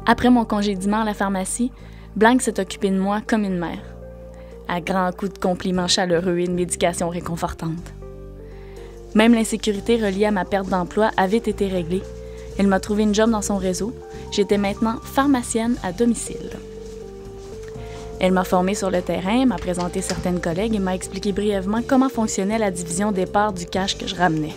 Après mon congédiement à la pharmacie, Blanche s'est occupée de moi comme une mère, à grands coups de compliments chaleureux et de médications réconfortantes. Même l'insécurité reliée à ma perte d'emploi avait été réglée. Elle m'a trouvé une job dans son réseau. J'étais maintenant pharmacienne à domicile. Elle m'a formée sur le terrain, m'a présenté certaines collègues et m'a expliqué brièvement comment fonctionnait la division des parts du cash que je ramenais.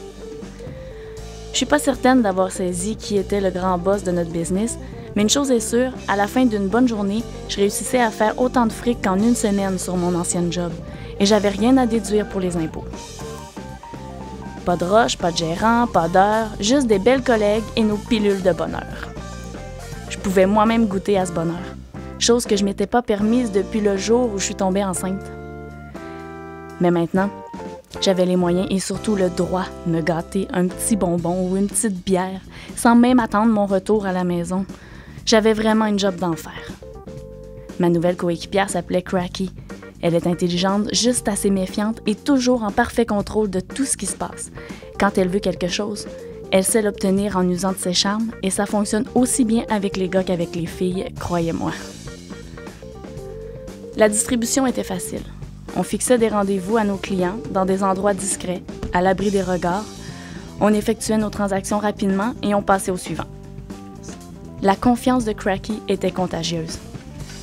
Je suis pas certaine d'avoir saisi qui était le grand boss de notre business, mais une chose est sûre, à la fin d'une bonne journée, je réussissais à faire autant de fric qu'en une semaine sur mon ancienne job, et j'avais rien à déduire pour les impôts. Pas de roche, pas de gérant, pas d'heure, juste des belles collègues et nos pilules de bonheur. Je pouvais moi-même goûter à ce bonheur, chose que je m'étais pas permise depuis le jour où je suis tombée enceinte. Mais maintenant, j'avais les moyens et surtout le droit de me gâter un petit bonbon ou une petite bière, sans même attendre mon retour à la maison. J'avais vraiment une job d'enfer. Ma nouvelle coéquipière s'appelait Cracky. Elle est intelligente, juste assez méfiante et toujours en parfait contrôle de tout ce qui se passe. Quand elle veut quelque chose, elle sait l'obtenir en usant de ses charmes et ça fonctionne aussi bien avec les gars qu'avec les filles, croyez-moi. La distribution était facile. On fixait des rendez-vous à nos clients dans des endroits discrets, à l'abri des regards. On effectuait nos transactions rapidement et on passait au suivant. La confiance de Cracky était contagieuse.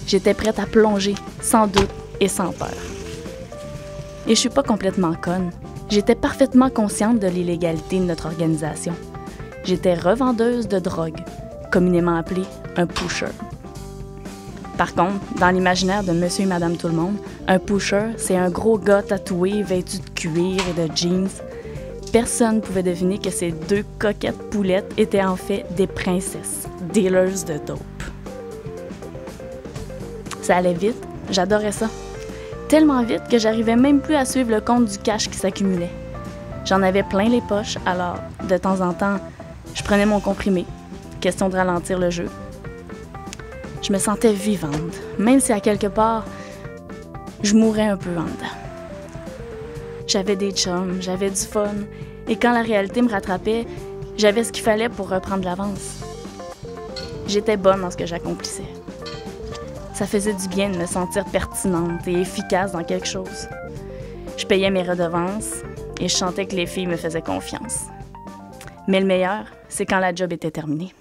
J'étais prête à plonger, sans doute et sans peur. Et je suis pas complètement conne. J'étais parfaitement consciente de l'illégalité de notre organisation. J'étais revendeuse de drogue, communément appelée un pusher. Par contre, dans l'imaginaire de monsieur et madame tout-le-monde, un pusher, c'est un gros gars tatoué, vêtu de cuir et de jeans. Personne ne pouvait deviner que ces deux coquettes poulettes étaient en fait des princesses, dealers de dope. Ça allait vite, j'adorais ça. Tellement vite que j'arrivais même plus à suivre le compte du cash qui s'accumulait. J'en avais plein les poches, alors, de temps en temps, je prenais mon comprimé, question de ralentir le jeu. Je me sentais vivante, même si à quelque part, je mourais un peu en dedans. J'avais des chums, j'avais du fun, et quand la réalité me rattrapait, j'avais ce qu'il fallait pour reprendre l'avance. J'étais bonne dans ce que j'accomplissais. Ça faisait du bien de me sentir pertinente et efficace dans quelque chose. Je payais mes redevances et je sentais que les filles me faisaient confiance. Mais le meilleur, c'est quand la job était terminée.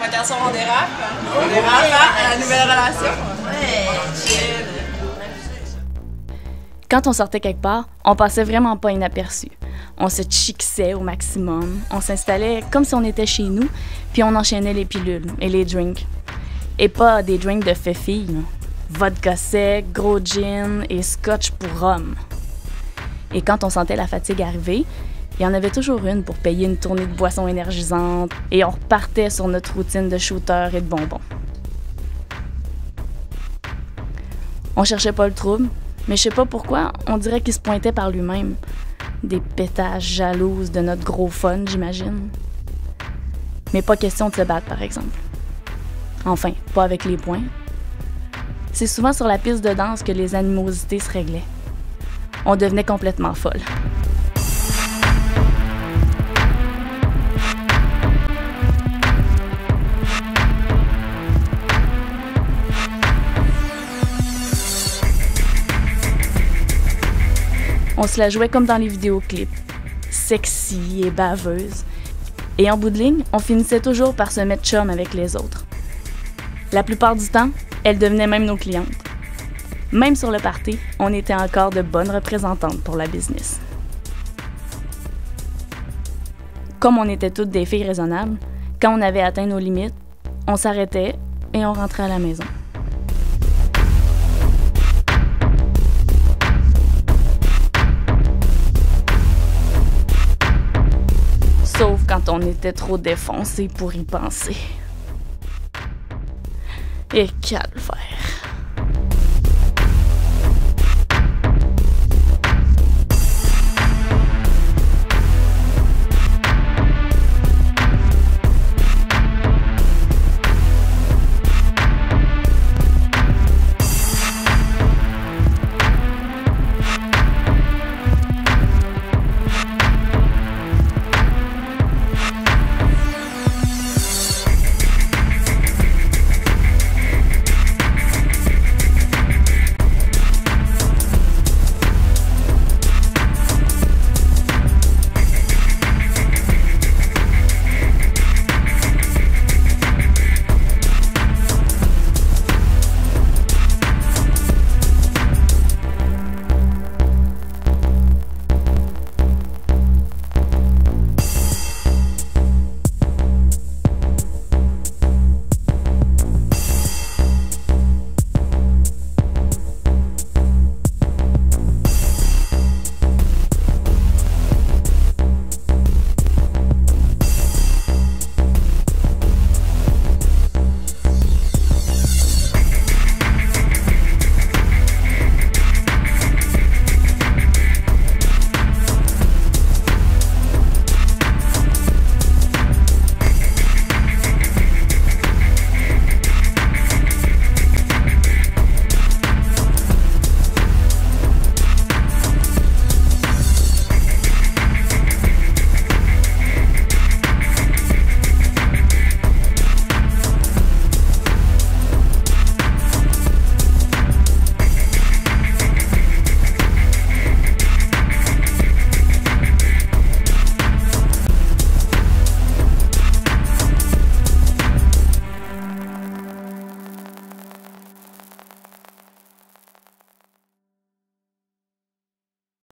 Fait qu'à soir, on dérape. On dérape à la nouvelle relation. Ouais, chill. Quand on sortait quelque part, on passait vraiment pas inaperçu. On se chiquissait au maximum, on s'installait comme si on était chez nous, puis on enchaînait les pilules et les drinks. Et pas des drinks de fée-fille, vodka sec, gros gin et scotch pour rhum. Et quand on sentait la fatigue arriver, il y en avait toujours une pour payer une tournée de boissons énergisantes et on repartait sur notre routine de shooter et de bonbons. On cherchait pas le trouble, mais je sais pas pourquoi, on dirait qu'il se pointait par lui-même. Des pétages jalouses de notre gros fun, j'imagine. Mais pas question de se battre, par exemple. Enfin, pas avec les poings. C'est souvent sur la piste de danse que les animosités se réglaient. On devenait complètement folle. On se la jouait comme dans les vidéoclips, sexy et baveuse. Et en bout de ligne, on finissait toujours par se mettre chum avec les autres. La plupart du temps, elles devenaient même nos clientes. Même sur le party, on était encore de bonnes représentantes pour la business. Comme on était toutes des filles raisonnables, quand on avait atteint nos limites, on s'arrêtait et on rentrait à la maison. Sauf quand on était trop défoncé pour y penser. Et calvaire.